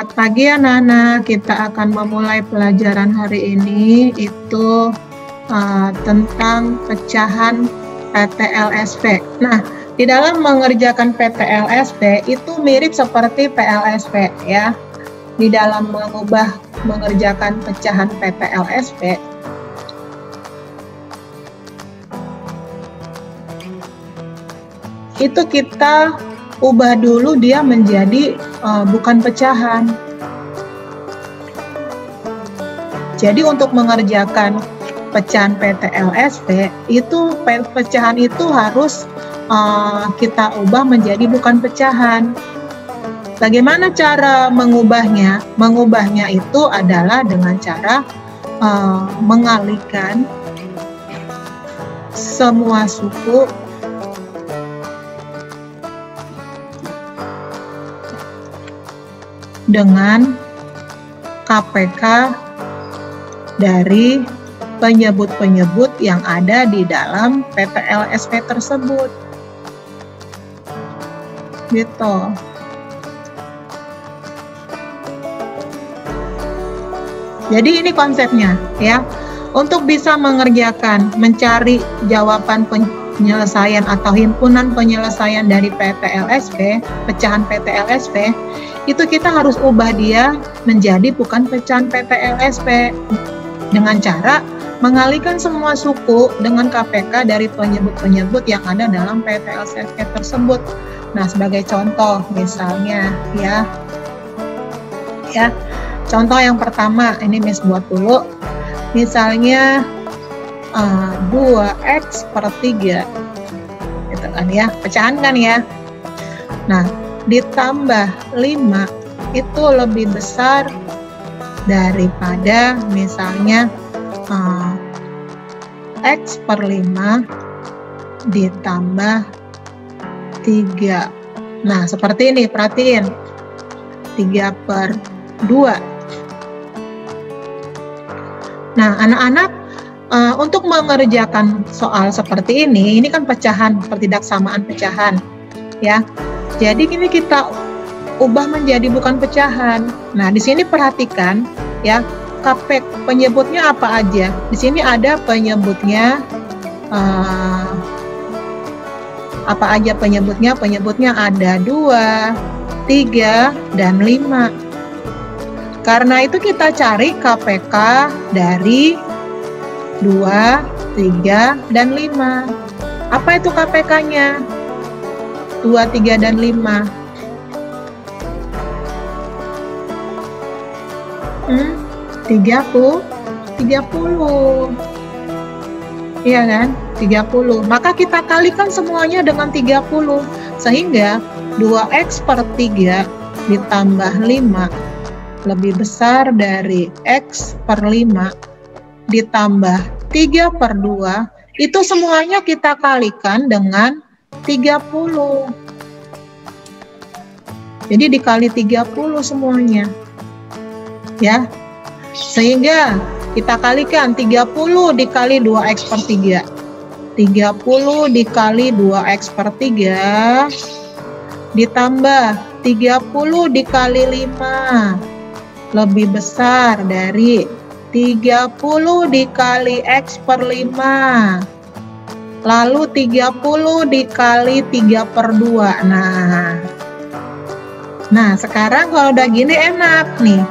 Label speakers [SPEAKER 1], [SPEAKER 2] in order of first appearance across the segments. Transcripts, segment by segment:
[SPEAKER 1] Selamat pagi anak-anak, kita akan memulai pelajaran hari ini itu tentang pecahan PTLSP. Nah, di dalam mengerjakan PTLSP itu mirip seperti PLSP ya. Di dalam mengerjakan pecahan PTLSP, itu kita ubah dulu dia menjadi bukan pecahan. Jadi untuk mengerjakan pecahan PTLSP itu pecahan itu harus kita ubah menjadi bukan pecahan. Bagaimana cara mengubahnya? Mengubahnya itu adalah dengan cara mengalihkan semua suku dengan KPK dari penyebut-penyebut yang ada di dalam PTLSP tersebut. Gitu. Jadi ini konsepnya ya. Untuk bisa mencari jawaban penyelesaian atau himpunan penyelesaian dari PTLSP, pecahan PTLSP, itu kita harus ubah dia menjadi bukan pecahan PTLSP dengan cara mengalihkan semua suku dengan KPK dari penyebut-penyebut yang ada dalam PTLSP tersebut. Nah, sebagai contoh misalnya ya, contoh yang pertama ini Miss buat dulu. Misalnya 2x per 3 gitu kan ya, pecahan kan ya. Nah, ditambah 5 itu lebih besar daripada misalnya x per 5 ditambah 3. Nah, seperti ini, perhatiin. 3 per 2. Nah, anak-anak, untuk mengerjakan soal seperti ini kan pecahan, pertidaksamaan pecahan ya. Jadi ini kita ubah menjadi bukan pecahan. Nah, di sini perhatikan ya, KPK penyebutnya apa aja. Di sini ada penyebutnya apa aja penyebutnya? Penyebutnya ada 2, 3, dan 5. Karena itu kita cari KPK dari 2, 3, dan 5. Apa itu KPK-nya? 2, 3, dan 5. 30. Iya kan? 30. Maka kita kalikan semuanya dengan 30. Sehingga 2x per 3 ditambah 5 lebih besar dari x per 5 ditambah 3 per 2. Itu semuanya kita kalikan dengan 30. Jadi dikali 30 semuanya. Ya. Sehingga kita kalikan 30 dikali 2x per 3. 30 dikali 2x per 3 ditambah 30 dikali 5 lebih besar dari 30 dikali x per 5. Lalu 30 dikali 3 per 2. Nah, sekarang kalau udah gini enak nih.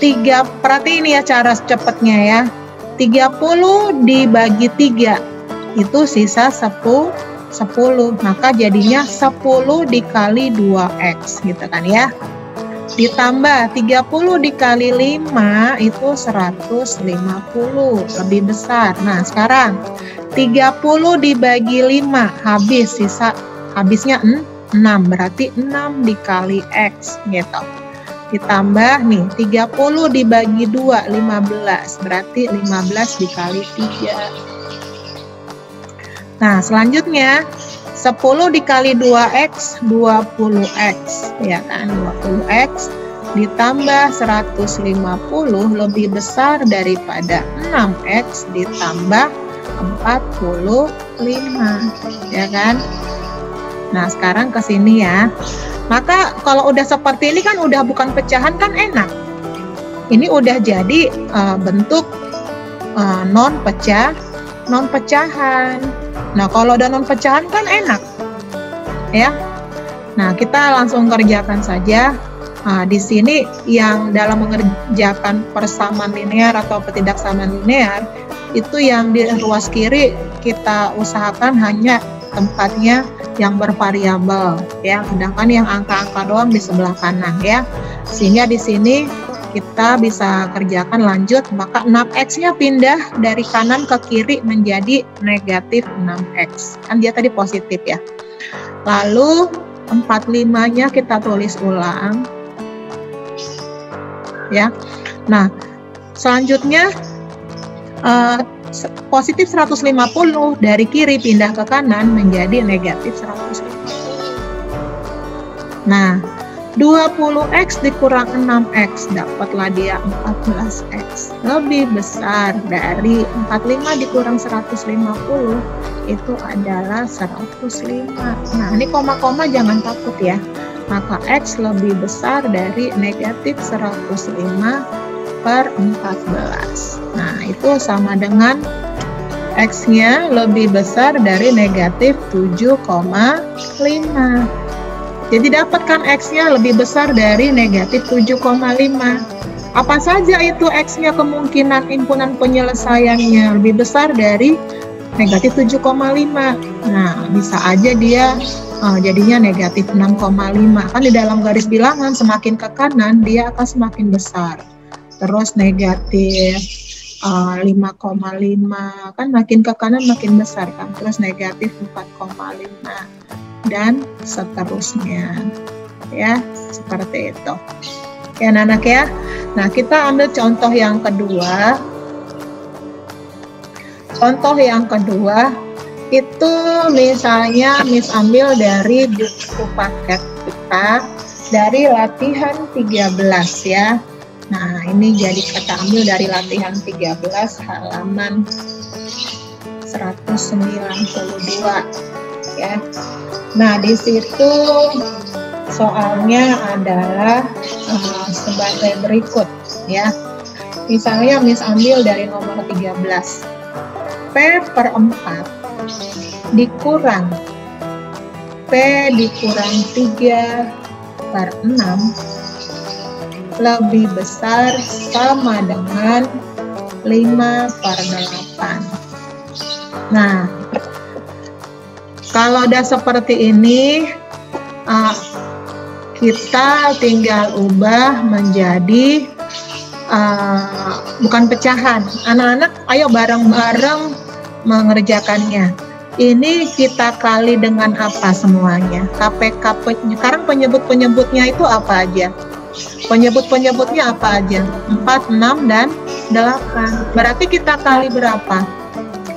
[SPEAKER 1] 3, perhatiin ya cara cepatnya ya. 30 dibagi 3 itu sisa 10. Maka jadinya 10 dikali 2x gitu kan ya. Ditambah 30 dikali 5 itu 150, lebih besar. Nah, sekarang 30 dibagi 5 habis, habisnya 6, berarti 6 dikali x gitu. Ditambah nih 30 dibagi 2 15, berarti 15 dikali 3. Nah, selanjutnya 10 dikali 2x 20x ya kan, 20x ditambah 150 lebih besar daripada 6x ditambah 45 ya kan. Nah, sekarang ke sini ya. Maka kalau udah seperti ini kan udah bukan pecahan kan enak. Ini udah jadi bentuk non pecahan. Nah, kalau udah non pecahan kan enak. Ya. Nah, kita langsung kerjakan saja. Di sini yang dalam mengerjakan persamaan linear atau ketidaksamaan linear itu yang di ruas kiri kita usahakan hanya tempatnya yang bervariabel ya, sedangkan yang angka-angka doang di sebelah kanan ya. Sehingga di sini kita bisa kerjakan lanjut, maka 6x-nya pindah dari kanan ke kiri menjadi negatif 6x. Kan dia tadi positif ya. Lalu 45-nya kita tulis ulang. Ya. Nah, selanjutnya positif 150 dari kiri pindah ke kanan menjadi negatif 150. Nah, 20x dikurang 6x, dapatlah dia 14x. Lebih besar dari 45 dikurang 150, itu adalah 105. Nah, ini koma-koma jangan takut ya. Maka x lebih besar dari negatif 105 per 14. Nah, itu sama dengan x-nya lebih besar dari negatif 7,5. Jadi dapatkan x-nya lebih besar dari negatif 7,5. Apa saja itu x-nya, kemungkinan himpunan penyelesaiannya lebih besar dari negatif 7,5. Nah, bisa aja dia jadinya negatif 6,5. Kan di dalam garis bilangan semakin ke kanan dia akan semakin besar. Terus negatif 5,5, kan makin ke kanan makin besar kan. Terus negatif 4,5 dan seterusnya ya, seperti itu ya anak-anak ya. Nah, kita ambil contoh yang kedua. Contoh yang kedua itu misalnya Miss ambil dari buku paket kita dari latihan 13 ya. Nah, ini jadi kita ambil dari latihan 13 halaman 192 ya. Nah, di situ soalnya adalah sebagai berikut ya. Misalnya Miss ambil dari nomor 13. P per 4 dikurang P dikurang 3 per 6 lebih besar sama dengan 5 per 8. Nah, kalau udah seperti ini, kita tinggal ubah menjadi bukan pecahan. Anak-anak, ayo bareng-bareng mengerjakannya. Ini kita kali dengan apa semuanya? KPK, sekarang penyebut-penyebutnya itu apa aja? Penyebut-penyebutnya apa aja? 4, 6, dan 8. Berarti kita kali berapa?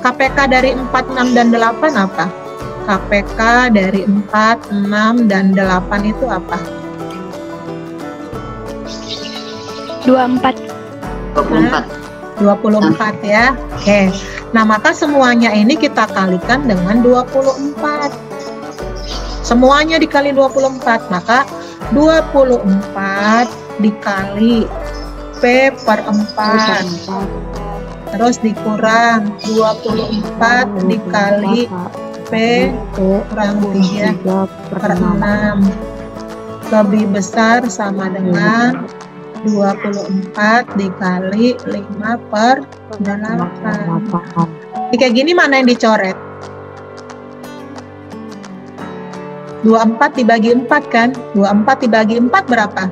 [SPEAKER 1] KPK dari 4, 6, dan 8 apa? KPK dari 4, 6, dan 8 itu apa?
[SPEAKER 2] 24.
[SPEAKER 1] 24 ya. Oke. Nah, maka semuanya ini kita kalikan dengan 24. Semuanya dikali 24, maka 24 dikali P per 4. Terus dikurang 24 dikali P kurang 3 per 6. Lebih besar sama dengan 24 dikali 5 per 8. Ini kayak gini mana yang dicoret? 24 dibagi 4 kan? 24 dibagi 4 berapa?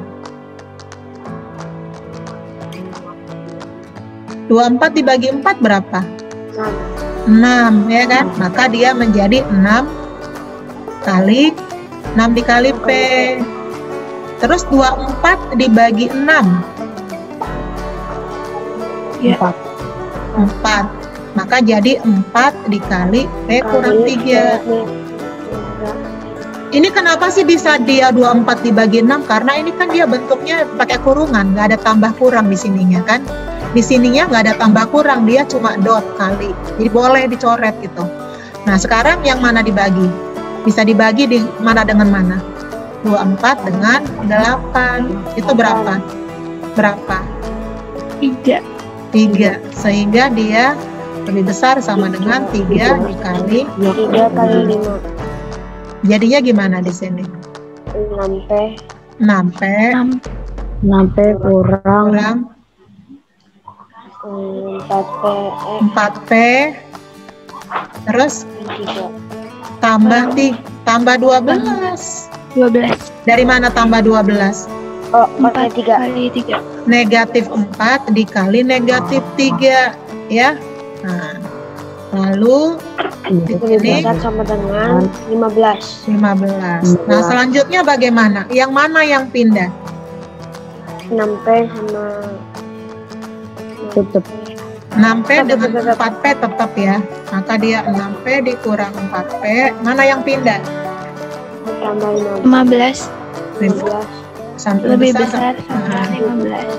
[SPEAKER 1] 24 dibagi 4 berapa? 6 ya kan? Maka dia menjadi 6 kali 6 dikali P. Terus 24 dibagi 6.
[SPEAKER 2] Ya.
[SPEAKER 1] 4. Maka jadi 4 dikali P kurang 3. Ini kenapa sih bisa dia 24 dibagi 6? Karena ini kan dia bentuknya pakai kurungan, nggak ada tambah kurang di sininya kan. Di sininya nggak ada tambah kurang, dia cuma dot kali. Jadi boleh dicoret gitu. Nah, sekarang yang mana dibagi? Bisa dibagi di mana dengan mana? 24 dengan 8. Itu berapa? Berapa?
[SPEAKER 2] 3.
[SPEAKER 1] 3. Sehingga dia lebih besar sama dengan 3 dikali
[SPEAKER 3] 3 kali 5.
[SPEAKER 1] Jadinya gimana di sini?
[SPEAKER 3] 6P.
[SPEAKER 1] 6P
[SPEAKER 3] 6P kurang
[SPEAKER 1] kurang
[SPEAKER 3] 4P.
[SPEAKER 1] 4P terus
[SPEAKER 3] 3.
[SPEAKER 1] tambah 12.
[SPEAKER 2] 12.
[SPEAKER 1] Dari mana tambah 12?
[SPEAKER 3] Oh,
[SPEAKER 2] 4
[SPEAKER 3] pakai 3.
[SPEAKER 2] kali 3.
[SPEAKER 1] Negatif 4 dikali negatif 3 ya. Nah, lalu di
[SPEAKER 3] Lebih
[SPEAKER 1] sini
[SPEAKER 3] besar sama dengan 15.
[SPEAKER 1] 15. Nah, selanjutnya bagaimana? Yang mana yang pindah?
[SPEAKER 3] 6P sama
[SPEAKER 4] Tetap
[SPEAKER 1] 6P dengan 4P tetap ya. Maka dia 6P dikurang 4P. Mana yang pindah?
[SPEAKER 3] tambah
[SPEAKER 2] 15.
[SPEAKER 3] 15.
[SPEAKER 1] Sampai
[SPEAKER 2] Lebih besar sama
[SPEAKER 1] Nah,
[SPEAKER 2] 15.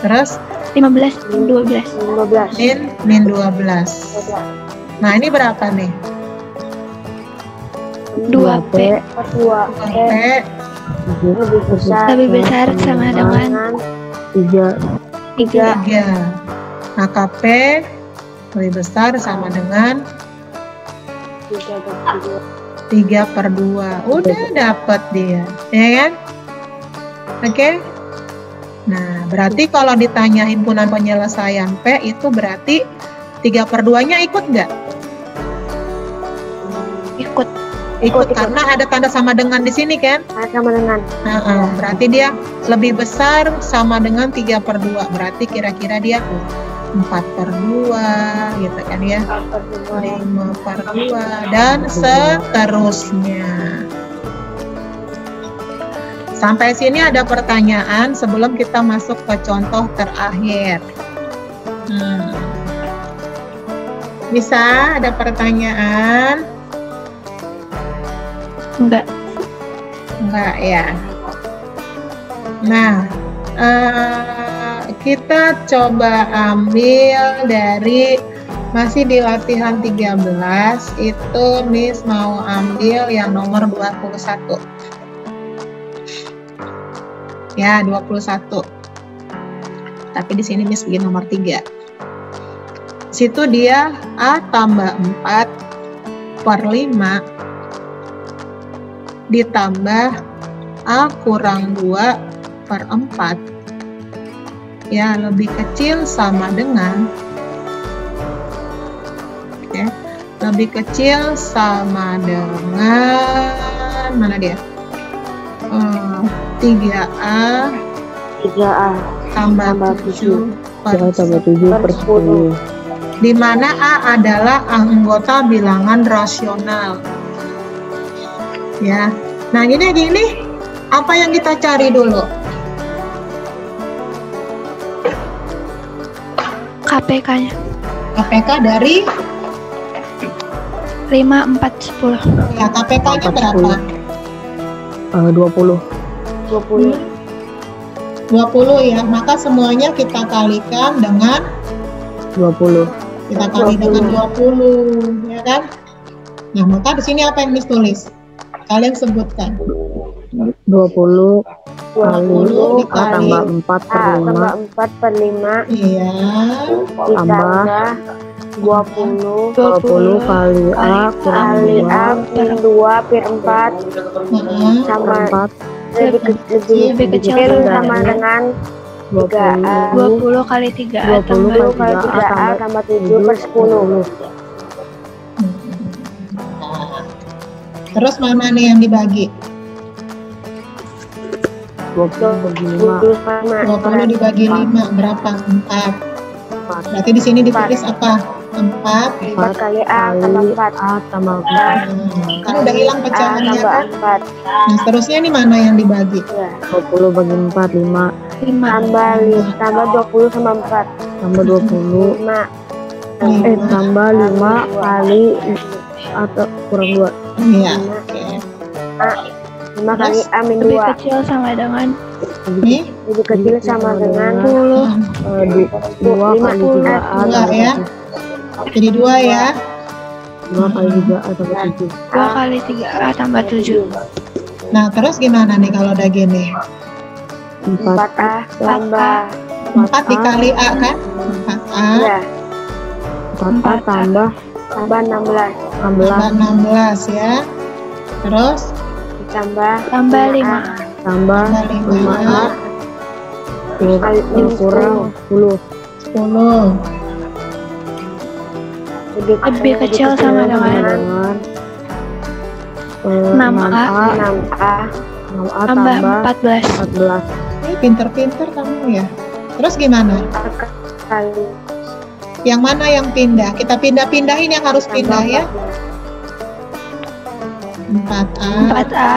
[SPEAKER 1] terus
[SPEAKER 2] 15 12.
[SPEAKER 3] 15.
[SPEAKER 1] min 12. Nah, ini berapa nih?
[SPEAKER 2] 2P
[SPEAKER 1] 2P
[SPEAKER 3] 2P lebih besar.
[SPEAKER 2] lebih besar sama dengan
[SPEAKER 4] 3
[SPEAKER 3] 3.
[SPEAKER 1] 3. Maka P lebih besar sama dengan 3/2. Udah dapet dia, ya kan? Oke. Nah, berarti kalau ditanya himpunan penyelesaian P itu berarti 3/2-nya ikut nggak?
[SPEAKER 2] ikut.
[SPEAKER 1] Ikut karena ada tanda sama dengan di sini kan?
[SPEAKER 3] Sama dengan
[SPEAKER 1] Berarti dia lebih besar sama dengan 3/2. Berarti kira-kira dia 4/2 gitu kan ya. 5/2 dan seterusnya. Sampai sini ada pertanyaan sebelum kita masuk ke contoh terakhir. Bisa ada pertanyaan?
[SPEAKER 2] Enggak.
[SPEAKER 1] Enggak ya. Nah, kita coba ambil dari masih di latihan 13 itu Miss mau ambil yang nomor 21. Ya, 21. Tapi di sini Miss bikin nomor 3. Situ dia A tambah 4/5 ditambah A kurang 2/4 ya lebih kecil sama dengan lebih kecil sama dengan mana dia 3A
[SPEAKER 3] 3A
[SPEAKER 1] tambah 7
[SPEAKER 4] tambah 7/10.
[SPEAKER 1] di mana A adalah anggota bilangan rasional. Ya, nah gini, apa yang kita cari dulu?
[SPEAKER 2] KPK-nya
[SPEAKER 1] KPK dari
[SPEAKER 2] 5 4 10.
[SPEAKER 1] ya KPK-nya berapa?
[SPEAKER 4] 20
[SPEAKER 1] 20 ya, maka semuanya kita kalikan dengan
[SPEAKER 4] 20
[SPEAKER 1] kita kali dengan 20 ya kan? Nah, maka di sini apa yang Miss tulis? Kalian sebutkan.
[SPEAKER 4] 20
[SPEAKER 1] 20
[SPEAKER 4] A tambah
[SPEAKER 3] 4/5
[SPEAKER 1] Iya.
[SPEAKER 3] ditambah 20
[SPEAKER 4] kali A kurang
[SPEAKER 3] kali A per 2/4 sama
[SPEAKER 4] 4
[SPEAKER 2] Lebih kecil
[SPEAKER 3] sama dengan 3A
[SPEAKER 2] 20 kali 3A
[SPEAKER 3] 20 kali 3A tambah 7/10.
[SPEAKER 1] Terus mana nih yang dibagi?
[SPEAKER 4] 20 bagi 5
[SPEAKER 1] 20 dibagi 5 berapa? 4. Berarti di sini ditulis apa? 4
[SPEAKER 3] 4 kali A tambah 4
[SPEAKER 4] A tambah 4
[SPEAKER 1] kan udah hilang pecahannya
[SPEAKER 3] tambah
[SPEAKER 1] kan?
[SPEAKER 3] 4
[SPEAKER 1] Nah, seterusnya ini mana yang dibagi?
[SPEAKER 3] ya
[SPEAKER 4] 20 bagi 4 5
[SPEAKER 3] tambah 20 sama 4
[SPEAKER 4] tambah 20
[SPEAKER 3] 5
[SPEAKER 4] tambah 5 kali atau kurang 2
[SPEAKER 1] Iya, oke.
[SPEAKER 3] 5 kali A min
[SPEAKER 2] lebih
[SPEAKER 3] 2
[SPEAKER 2] kecil sama dengan
[SPEAKER 1] Ini
[SPEAKER 3] lebih kecil sama dengan
[SPEAKER 4] 2 kali 3A
[SPEAKER 1] Dua ya. Jadi 2 ya.
[SPEAKER 4] 2 kali 3A tambah 7
[SPEAKER 2] 2 kali 3A tambah 7.
[SPEAKER 1] Nah, terus gimana nih kalau udah gini?
[SPEAKER 3] 4A tambah
[SPEAKER 1] 4 dikali A kan? 4A
[SPEAKER 3] ya
[SPEAKER 4] 4A tambah
[SPEAKER 3] tambah 16
[SPEAKER 1] tambah 16 ya. Terus
[SPEAKER 3] ditambah
[SPEAKER 2] Tambah 5A.
[SPEAKER 4] tambah
[SPEAKER 1] tambah
[SPEAKER 4] 5A
[SPEAKER 1] 5A
[SPEAKER 4] kurang 10.
[SPEAKER 1] 10.
[SPEAKER 2] Lebih kecil sama dengan
[SPEAKER 4] Dengan
[SPEAKER 2] 6A
[SPEAKER 3] 6A
[SPEAKER 4] 6A
[SPEAKER 2] tambah
[SPEAKER 4] tambah
[SPEAKER 2] 14.
[SPEAKER 4] 14.
[SPEAKER 1] Ini pinter-pinter kamu ya. Terus gimana?
[SPEAKER 3] kali
[SPEAKER 1] Yang mana yang pindah? Kita pindah-pindahin yang harus pindah ya. 4A
[SPEAKER 2] 4A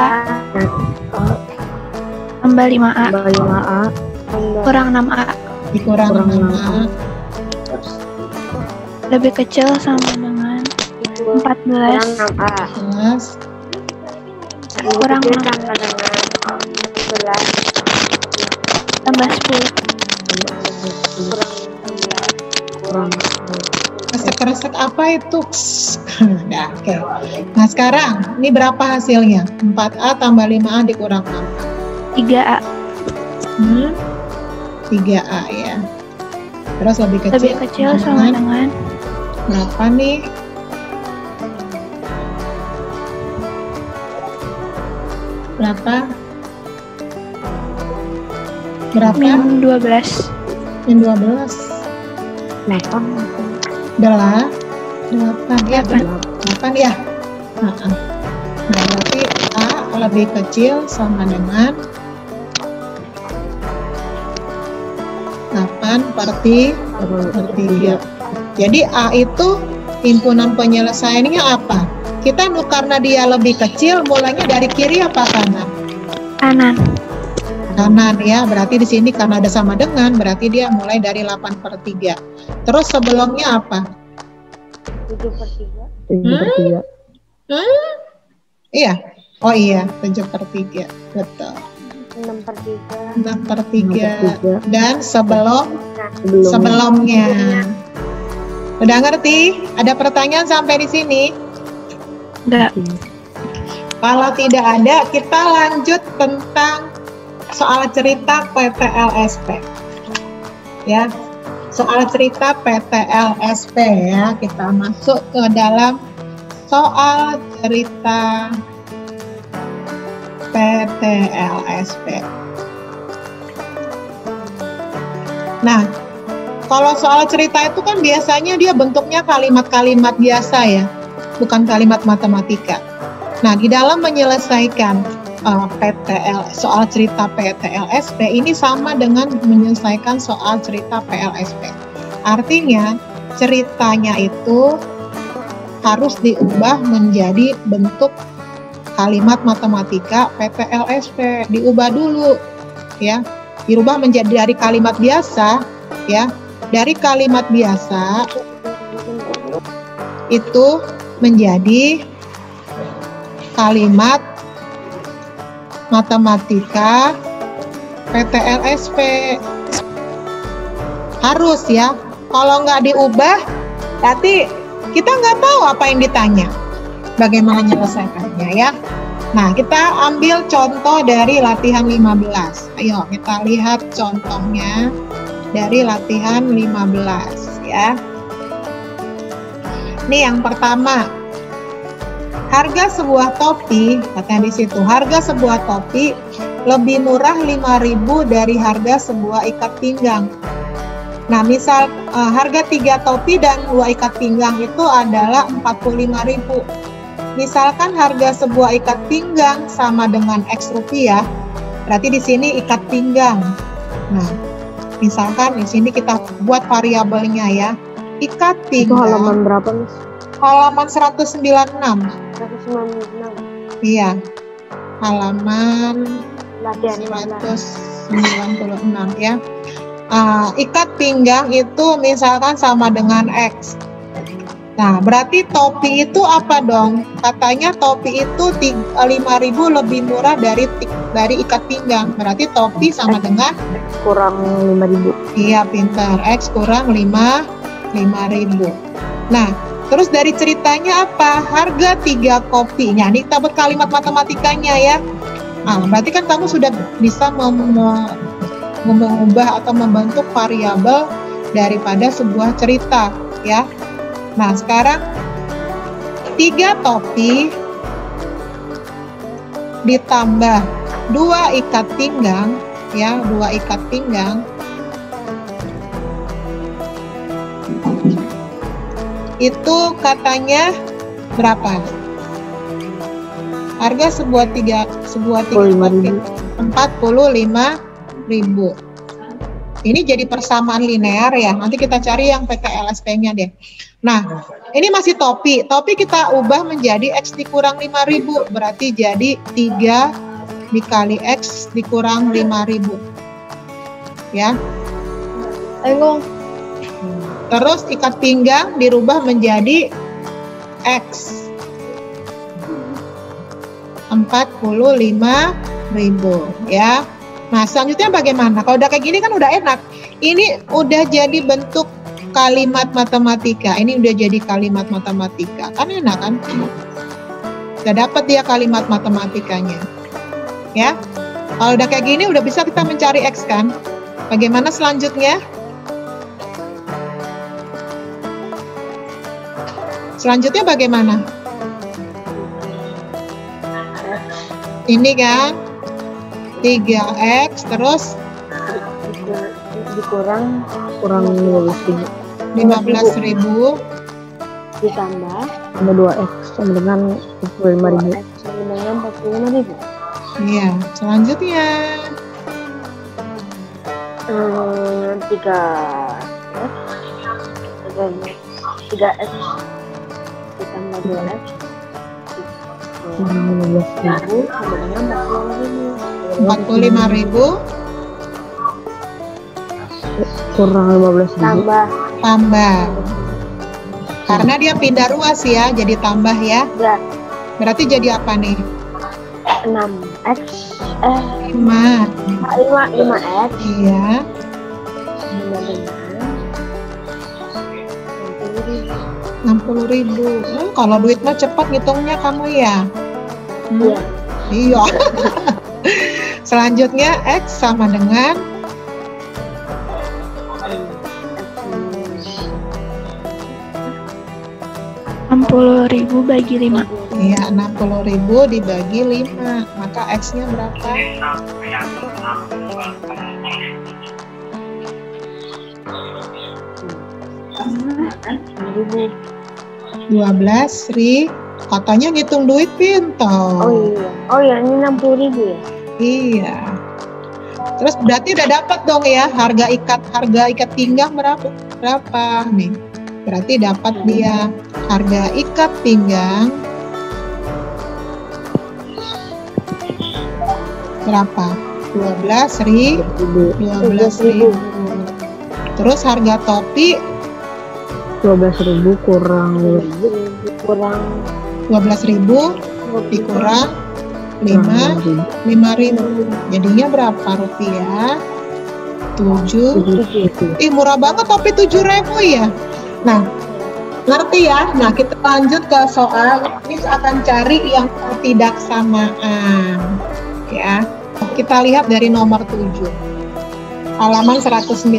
[SPEAKER 2] tambah 5A
[SPEAKER 4] Tambah 5A
[SPEAKER 2] kurang 6A
[SPEAKER 1] dikurang
[SPEAKER 4] Kurang
[SPEAKER 1] 6A
[SPEAKER 2] lebih kecil sama dengan
[SPEAKER 3] kurang
[SPEAKER 2] 14
[SPEAKER 3] 6A
[SPEAKER 1] plus
[SPEAKER 2] Kurang
[SPEAKER 3] kecil
[SPEAKER 2] 6.
[SPEAKER 3] sama dengan 11
[SPEAKER 2] tambah 10.
[SPEAKER 3] kurang 11
[SPEAKER 4] kurang
[SPEAKER 1] kresek-kresek apa itu? Nah, oke. Nah, sekarang ini berapa hasilnya? 4A tambah 5A dikurang 6A.
[SPEAKER 2] 3A
[SPEAKER 1] 3A ya. Terus lebih kecil
[SPEAKER 2] sama dengan
[SPEAKER 1] berapa nih? Berapa?
[SPEAKER 2] min 12.
[SPEAKER 1] Min 12.
[SPEAKER 4] 8.
[SPEAKER 1] 8 ya. 8 ya. Nah, berarti A lebih kecil sama dengan 8 per 3. Jadi A itu himpunan penyelesaiannya apa? Kita karena dia lebih kecil, mulainya dari kiri apa kanan?
[SPEAKER 2] Kanan.
[SPEAKER 1] Kanan ya, berarti di sini karena ada sama dengan, berarti dia mulai dari 8 per 3. Terus sebelumnya apa?
[SPEAKER 3] 7 per 3
[SPEAKER 4] 7/3.
[SPEAKER 1] Iya, oh iya, 7 per 3, betul.
[SPEAKER 3] 6 per 3
[SPEAKER 1] 6 per 3.
[SPEAKER 4] 6/3.
[SPEAKER 1] Dan sebelumnya. Udah ngerti? Ada pertanyaan sampai di sini?
[SPEAKER 2] Enggak.
[SPEAKER 1] Kalau tidak ada, kita lanjut tentang soal cerita PTLSP. Ya, soal cerita PTLSP ya. Kita masuk ke dalam soal cerita PTLSP. Nah, kalau soal cerita itu kan biasanya dia bentuknya kalimat-kalimat biasa ya, bukan kalimat matematika. Nah, di dalam menyelesaikan soal cerita PTLSP ini sama dengan menyelesaikan soal cerita PLSP. Artinya, ceritanya itu harus diubah menjadi bentuk kalimat matematika PTLSP. Diubah dulu, ya. Dirubah menjadi dari kalimat biasa, ya. Dari kalimat biasa itu menjadi kalimat matematika PTLSP. Harus ya, kalau nggak diubah berarti kita nggak tahu apa yang ditanya, bagaimana menyelesaikannya ya. Nah, kita ambil contoh dari latihan 15. Ayo kita lihat contohnya dari latihan 15 ya. Ini yang pertama, harga sebuah topi, katanya di situ, harga sebuah topi lebih murah 5.000 dari harga sebuah ikat pinggang. Nah, misal harga 3 topi dan 2 ikat pinggang itu adalah 45.000. Misalkan harga sebuah ikat pinggang sama dengan X rupiah, berarti di sini ikat pinggang. Nah, misalkan di sini kita buat variabelnya ya. Ikat
[SPEAKER 4] Itu
[SPEAKER 1] pinggang.
[SPEAKER 4] halaman berapa, Miss?
[SPEAKER 1] Halaman 196.
[SPEAKER 3] 196
[SPEAKER 1] Iya. Halaman
[SPEAKER 3] latihan
[SPEAKER 1] 196 ya. Ikat pinggang itu misalkan sama dengan X. Nah, berarti topi itu apa dong? Katanya topi itu 5.000 lebih murah dari ikat pinggang. Berarti topi sama dengan
[SPEAKER 4] Kurang 5.000.
[SPEAKER 1] iya, pintar. X kurang 5.000. Nah, terus dari ceritanya apa? Harga 3 kopi. Nah, ini kita buat kalimat matematikanya ya. Berarti kan kamu sudah bisa mengubah atau membentuk variabel daripada sebuah cerita, ya. Nah, sekarang 3 topi ditambah 2 ikat pinggang, ya, 2 ikat pinggang. Itu katanya berapa? Harga sebuah tiga topi 45.000. Ini jadi persamaan linear ya. Nanti kita cari yang PKLSP-nya deh. Nah, ini masih topi. Topi kita ubah menjadi X dikurang 5.000. Berarti jadi 3 dikali X dikurang 5.000. Ya.
[SPEAKER 3] Ayo.
[SPEAKER 1] Terus ikat pinggang dirubah menjadi X. 45.000 ya. Nah, selanjutnya bagaimana? Kalau udah kayak gini kan udah enak. Ini udah jadi bentuk kalimat matematika. Ini udah jadi kalimat matematika. Kan enak kan? Udah dapat dia kalimat matematikanya. Ya. Kalau udah kayak gini udah bisa kita mencari X kan? Bagaimana selanjutnya? Selanjutnya bagaimana? Ini kan 3X terus
[SPEAKER 3] Dikurang
[SPEAKER 1] 15.000
[SPEAKER 3] ditambah
[SPEAKER 4] sama 2X sama dengan 45.000.
[SPEAKER 3] sama dengan 45.000.
[SPEAKER 1] Iya, selanjutnya
[SPEAKER 3] 3X ditambah 2X
[SPEAKER 4] 15.000
[SPEAKER 3] sama dengan
[SPEAKER 1] 45.000
[SPEAKER 4] kurang 15.000
[SPEAKER 1] tambah. Karena dia pindah ruas ya, jadi tambah ya.
[SPEAKER 3] Ya,
[SPEAKER 1] Berarti jadi apa nih?
[SPEAKER 3] 6X
[SPEAKER 1] 5.
[SPEAKER 3] 5X
[SPEAKER 1] Iya.
[SPEAKER 3] sama dengan
[SPEAKER 1] 60.000. Kalau duit mah cepat ngitungnya kamu ya.
[SPEAKER 3] Iya.
[SPEAKER 1] Iya. Selanjutnya X sama dengan
[SPEAKER 2] 60.000 bagi 5.
[SPEAKER 1] Iya, 60.000 dibagi 5. Maka X-nya berapa? 12.000. Katanya ngitung duit pintar.
[SPEAKER 3] Oh iya, ini 60.000 ya?
[SPEAKER 1] Iya. Terus berarti udah dapat dong ya harga ikat pinggang berapa? Nih. Berarti dapat dia harga ikat pinggang berapa? 12.000. Terus harga topi
[SPEAKER 4] 12.000 kurang
[SPEAKER 1] 12.000 dikurang 5.000. Jadinya berapa rupiah? 7. Ih, murah banget topi 7.000 ya. Nah, ngerti ya? Nah, kita lanjut ke soal. Ini akan cari yang ketidaksamaan. Ya. Kita lihat dari nomor 7. Halaman 196.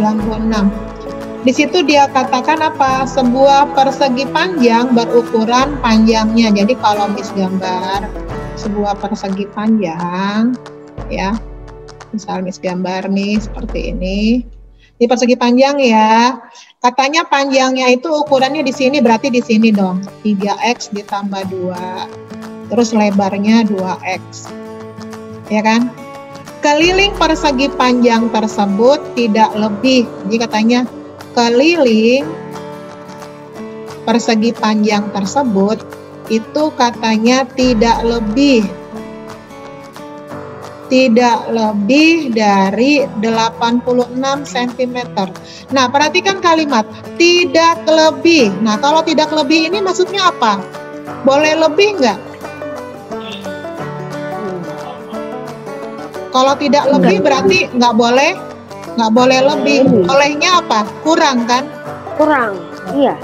[SPEAKER 1] Di situ dia katakan apa? Sebuah persegi panjang berukuran panjangnya. Jadi kalau Miss gambar sebuah persegi panjang, ya, misal Miss gambar nih seperti ini. Di persegi panjang ya, katanya panjangnya itu ukurannya di sini, berarti di sini dong. 3X ditambah 2. Terus lebarnya 2X. Ya kan? Keliling persegi panjang tersebut tidak lebih. Jadi katanya keliling persegi panjang tersebut itu katanya tidak lebih dari 86 cm. Nah, perhatikan kalimat tidak lebih. Nah, kalau tidak lebih ini maksudnya apa? Boleh lebih nggak? Kalau tidak lebih berarti nggak boleh lebih. Bolehnya apa? Kurang kan?
[SPEAKER 3] Kurang, iya.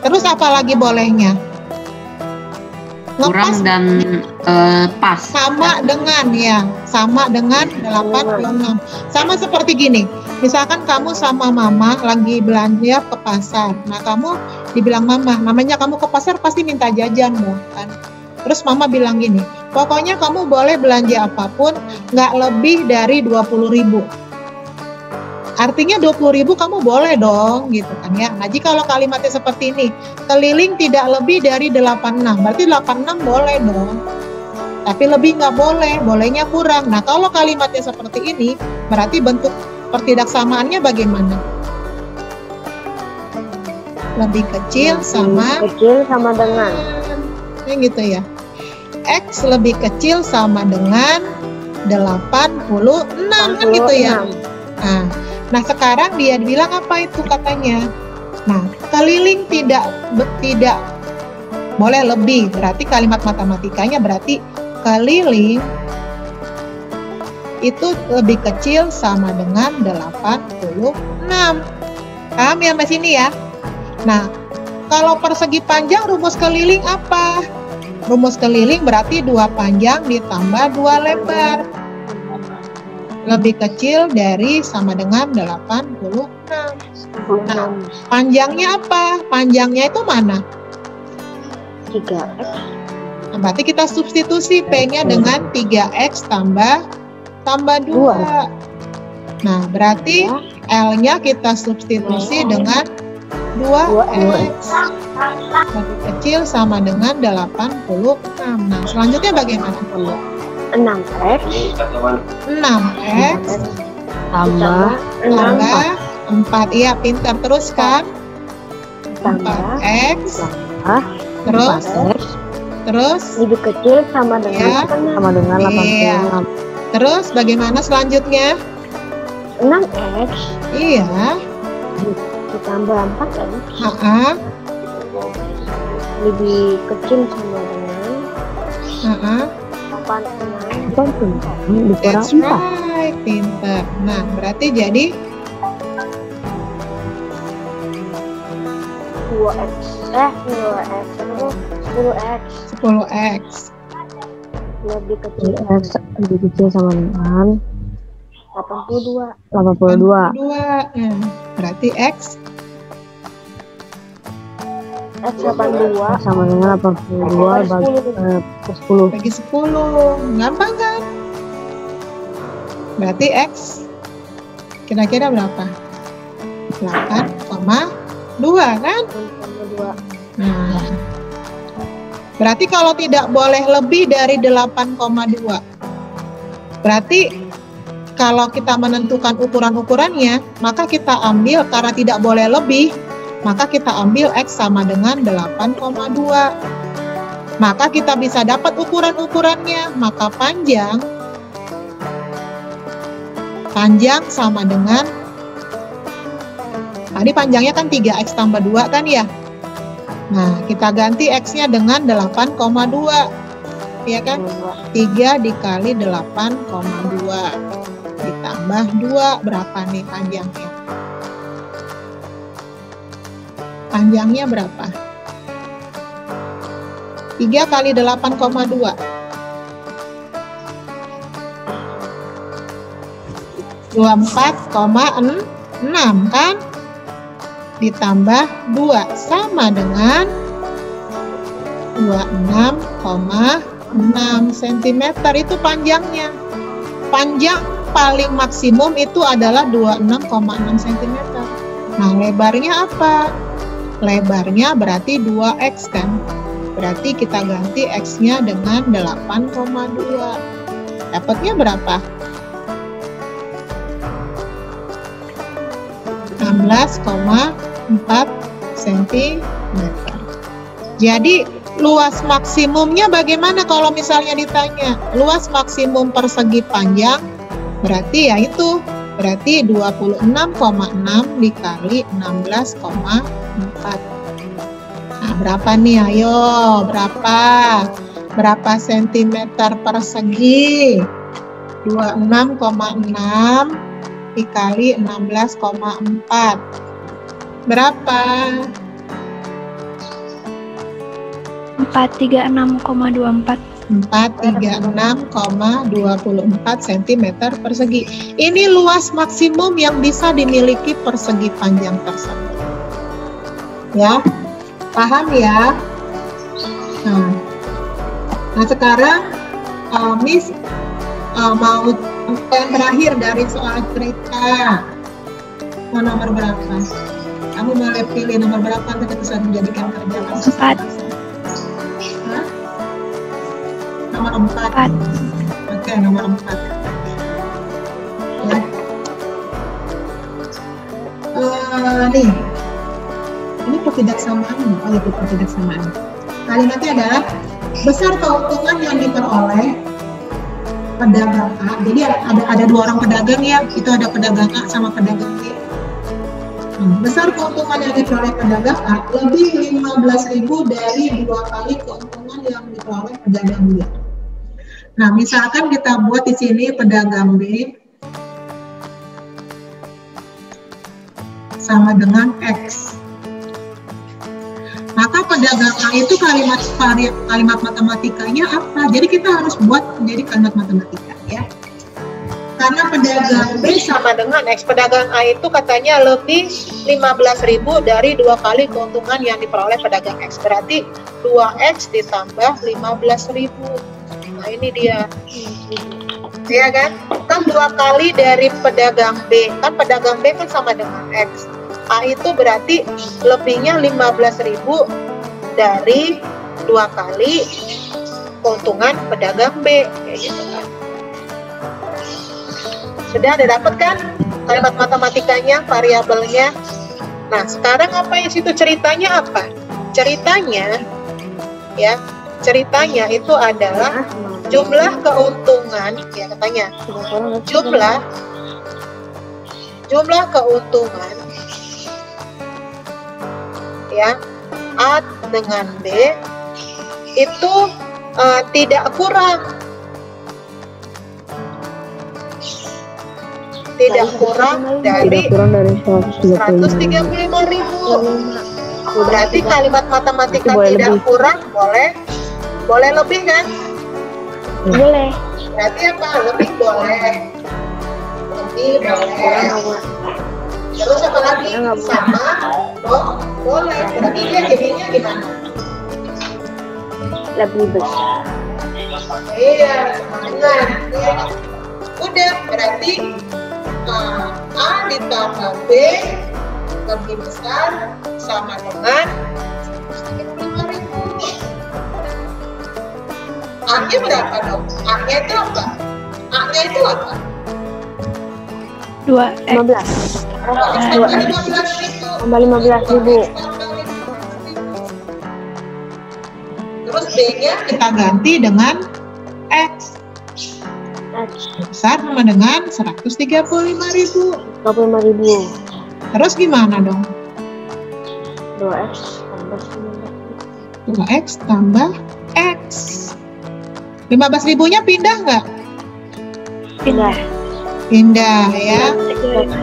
[SPEAKER 1] Terus apa lagi bolehnya?
[SPEAKER 5] kurang dan pas.
[SPEAKER 1] Sama dengan ya, sama dengan 86. Sama seperti gini. Misalkan kamu sama mama lagi belanja ke pasar. Nah, kamu dibilang mama, namanya kamu ke pasar pasti minta jajan dong kan. Terus mama bilang gini, pokoknya kamu boleh belanja apapun, nggak lebih dari 20.000. Artinya 20.000 kamu boleh dong, gitu kan ya. Nah, jika kalau kalimatnya seperti ini, keliling tidak lebih dari 86, berarti 86 boleh dong. Tapi lebih nggak boleh, bolehnya kurang. Nah, kalau kalimatnya seperti ini, berarti bentuk pertidaksamaannya bagaimana? Lebih kecil sama
[SPEAKER 3] dengan
[SPEAKER 1] gitu ya. X lebih kecil sama dengan 86 kan gitu ya. Nah, sekarang dia bilang apa itu katanya? Nah, keliling tidak boleh lebih. Berarti kalimat matematikanya berarti keliling itu lebih kecil sama dengan 86. Paham ya Mas ini ya? Nah, kalau persegi panjang rumus keliling apa? Rumus keliling berarti 2 panjang ditambah 2 lebar. Lebih kecil dari sama dengan 86. Nah, panjangnya apa? Panjangnya itu mana?
[SPEAKER 3] 3x.
[SPEAKER 1] Nah, berarti kita substitusi P-nya dengan 3x tambah 2. Nah, berarti L-nya kita substitusi dengan 2x. Lebih kecil sama dengan 86. Nah, selanjutnya bagaimana?
[SPEAKER 3] 6x
[SPEAKER 4] tambah
[SPEAKER 1] 4. Iya, pintar. Terus kan? 4x. Terus
[SPEAKER 3] lebih kecil sama dengan
[SPEAKER 4] sama dengan 86.
[SPEAKER 1] Terus bagaimana selanjutnya?
[SPEAKER 3] 6x
[SPEAKER 1] Iya.
[SPEAKER 3] ditambah 4x lebih kecil sama dengan 86
[SPEAKER 1] That's right, pintar. Nah, berarti jadi 10x.
[SPEAKER 3] lebih kecil
[SPEAKER 4] X lebih kecil sama dengan
[SPEAKER 3] 82
[SPEAKER 1] Berarti X
[SPEAKER 3] x 82
[SPEAKER 4] sama dengan 82 bagi 10.
[SPEAKER 1] bagi 10. Gampang kan? Berarti X kira-kira berapa? 8,2 kan?
[SPEAKER 3] 2
[SPEAKER 1] Nah, berarti kalau tidak boleh lebih dari 8,2. Berarti kalau kita menentukan ukuran-ukurannya, maka kita ambil karena tidak boleh lebih, maka kita ambil X sama dengan 8,2. Maka kita bisa dapat ukuran-ukurannya. Maka panjang sama dengan, tadi panjangnya kan 3X tambah 2 kan ya. Nah, kita ganti X-nya dengan 8,2. Ya kan? 3 dikali 8,2 ditambah 2, berapa nih panjangnya? Panjangnya berapa? 3 kali 8,2. 24,6 kan? Ditambah 2 sama dengan 26,6 cm itu panjangnya. Panjang paling maksimum itu adalah 26,6 cm. Nah, lebarnya apa? Lebarnya berarti 2x kan? Berarti kita ganti x-nya dengan 8,2. Dapatnya berapa? 16,4 cm. Jadi luas maksimumnya bagaimana kalau misalnya ditanya? Luas maksimum persegi panjang berarti ya itu, berarti 26,6 dikali 16,4. Nah, berapa nih? Ayo, berapa sentimeter persegi? 26,6 dikali 16,4. Berapa?
[SPEAKER 2] 436,24.
[SPEAKER 1] 436,24 cm persegi. Ini luas maksimum yang bisa dimiliki persegi panjang tersebut. Ya, paham ya? Nah sekarang Miss mau yang terakhir dari soal cerita. Mau nomor berapa? Kamu boleh pilih nomor berapa untuk kita bisa menjadikan kerja kamu.
[SPEAKER 2] 4.
[SPEAKER 1] Nomor 4. Oke, nomor 4. Ya. Nih. Ini ketidaksamaan. Oh ya, ketidaksamaan. Kalimatnya adalah besar keuntungan yang diperoleh pedagang A. Jadi ada dua orang pedagang ya. Itu ada pedagang A sama pedagang B. Besar keuntungan yang diperoleh pedagang A lebih 15.000 dari 2 kali keuntungan yang diperoleh pedagang B. Nah, misalkan kita buat di sini pedagang B sama dengan X. Maka pedagang A itu kalimat matematikanya apa? Jadi kita harus buat menjadi kalimat matematika ya. Karena pedagang B sama dengan X, pedagang A itu katanya lebih 15.000 dari 2 kali keuntungan yang diperoleh pedagang X. Berarti 2X ditambah 15.000. Nah ini dia. Ya kan? Kan 2 kali dari pedagang B. Kan pedagang B kan sama dengan X. A itu berarti lebihnya 15.000 dari 2 kali keuntungan pedagang B. Kayak gitu kan. Sudah ada dapat kan kalimat matematikanya, variabelnya. Nah sekarang apa yang situ ceritanya apa? Ceritanya ya, ceritanya itu adalah jumlah keuntungan ya katanya. Jumlah keuntungan ya A dengan B itu tidak kurang dari 135.000. Berarti kalimat matematika tidak kurang boleh lebih kan?
[SPEAKER 3] Boleh.
[SPEAKER 1] Berarti apa? Lebih boleh. Terus apa lagi? Sama boleh. Berarti dia jadinya gimana?
[SPEAKER 3] Lebih besar.
[SPEAKER 1] Iya, dengan. Udah, berarti A ditambah B lebih besar sama dengan 135.000. A-nya berapa dong? A-nya itu apa? A-nya itu apa?
[SPEAKER 2] 2X.
[SPEAKER 3] 15.
[SPEAKER 1] Tambah
[SPEAKER 3] 15.000.
[SPEAKER 1] Terus B-nya kita ganti dengan X. Besar sama dengan 135.000.
[SPEAKER 3] 25.000.
[SPEAKER 1] Terus gimana dong?
[SPEAKER 3] 2X tambah 19.
[SPEAKER 1] 2X tambah X. 15.000-nya pindah nggak?
[SPEAKER 3] Pindah.
[SPEAKER 1] Pindah ya.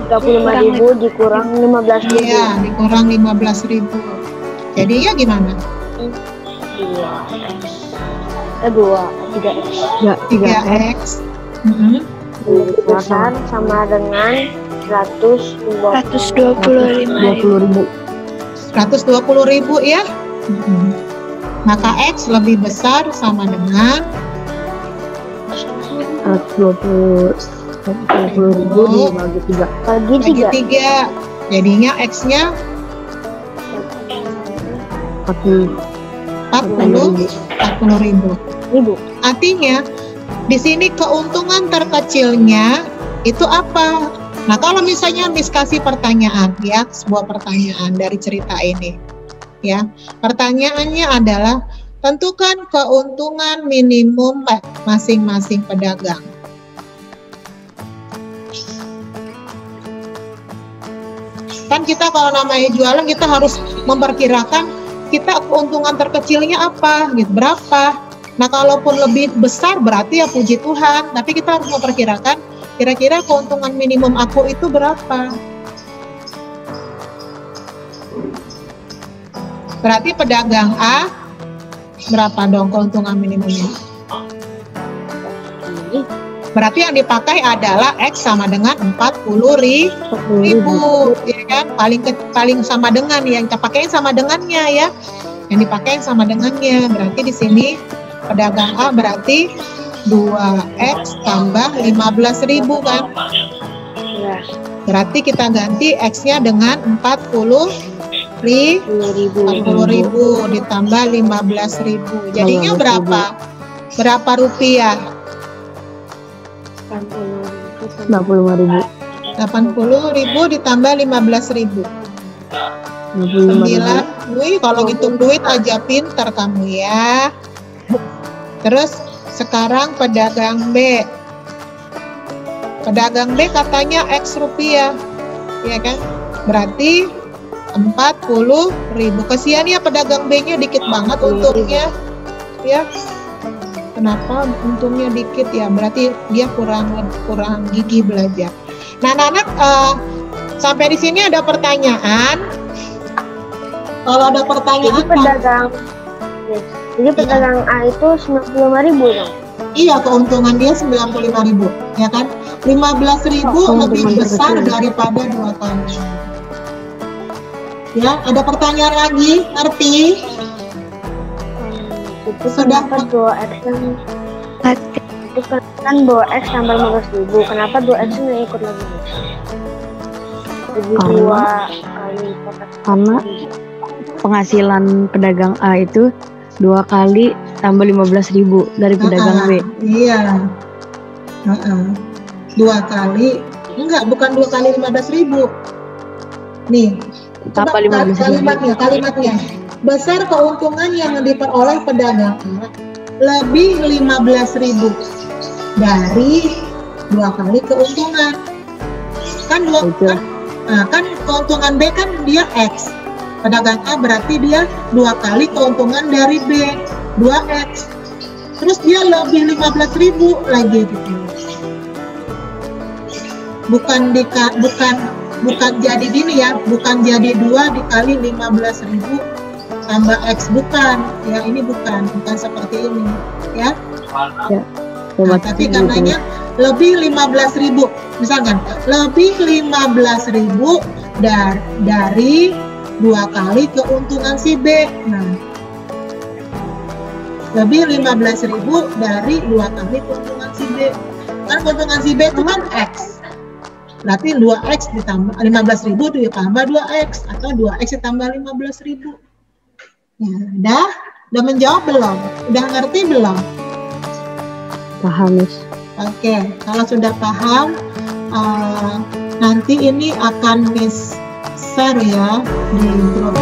[SPEAKER 3] 35.000 dikurang 15.000.
[SPEAKER 1] Iya, dikurang 15.000. Jadinya gimana? 3X.
[SPEAKER 3] Besar sama dengan
[SPEAKER 2] 125.000.
[SPEAKER 1] 120.000 ya. Maka X lebih besar sama dengan
[SPEAKER 4] 120.000
[SPEAKER 3] bagi 3.
[SPEAKER 1] Jadinya X-nya 40.000. Artinya di sini keuntungan terkecilnya itu apa? Nah, kalau misalnya Miss kasih pertanyaan ya, sebuah pertanyaan dari cerita ini. Ya. Pertanyaannya adalah tentukan keuntungan minimum masing-masing pedagang. Kan kita kalau namanya jualan kita harus memperkirakan kita keuntungan terkecilnya apa, gitu, berapa. Nah, kalaupun lebih besar berarti ya puji Tuhan, tapi kita harus memperkirakan kira-kira keuntungan minimum aku itu berapa. Berarti pedagang A Berapa dong keuntungan minimumnya? Berarti yang dipakai adalah X sama dengan 40.000, ya kan? Paling sama dengan yang kita pakai sama dengannya ya. Yang dipakai sama dengannya. Berarti di sini pedagang A berarti 2X tambah 15.000 kan?
[SPEAKER 3] Ya.
[SPEAKER 1] Berarti kita ganti X-nya dengan 40.000 ditambah 15.000. Jadinya berapa? Berapa rupiah?
[SPEAKER 4] 85.000.
[SPEAKER 1] 80.000 ditambah 15.000. 9. Wih, kalau ngitung duit aja pinter kamu ya. Terus sekarang pedagang B. Pedagang B katanya X rupiah. Ya kan? Berarti 40.000. Kesian ya pedagang B-nya dikit banget untungnya. Ya. Kenapa untungnya dikit ya? Berarti dia kurang gigih belajar. Nah, anak-anak sampai di sini ada pertanyaan? Kalau ada pertanyaan,
[SPEAKER 3] Jadi pedagang A itu 95.000 dong.
[SPEAKER 1] iya, keuntungan dia 95.000, ya kan? 15.000 lebih besar daripada 2 kali. Ya, ada pertanyaan lagi? Ngerti?
[SPEAKER 3] Itu
[SPEAKER 1] Sudah.
[SPEAKER 3] kenapa 2X itu kan 2X tambah 15.000. Kenapa 2X nya ikut lagi? Jadi 2 kali lipat.
[SPEAKER 4] Karena penghasilan pedagang A itu 2 kali tambah 15.000 dari pedagang B.
[SPEAKER 1] Iya. 2 kali, enggak, bukan 2 kali 15.000. Nih,
[SPEAKER 4] Tambah
[SPEAKER 1] coba
[SPEAKER 4] 15.000.
[SPEAKER 1] kalimatnya. Besar keuntungan yang diperoleh pedagang A lebih 15.000 dari 2 kali keuntungan. Kan kan keuntungan B kan dia X. Pedagang A berarti dia 2 kali keuntungan dari B, 2X. Terus dia lebih 15.000 lagi gitu. Bukan jadi gini ya, bukan jadi 2 dikali 15.000 tambah X, bukan. Ya, ini bukan seperti ini, ya. Nah, tapi karenanya lebih 15.000, misalkan lebih 15.000 dari 2 kali keuntungan si B. Nah, lebih 15.000 dari 2 kali keuntungan si B. Kan keuntungan si B itu kan X. Berarti 2X ditambah 15.000 ditambah 2X atau 2X ditambah 15.000. Ya, udah menjawab belum? Udah ngerti belum?
[SPEAKER 4] Paham, Miss.
[SPEAKER 1] Oke, kalau sudah paham, nanti ini akan Miss share ya di grup.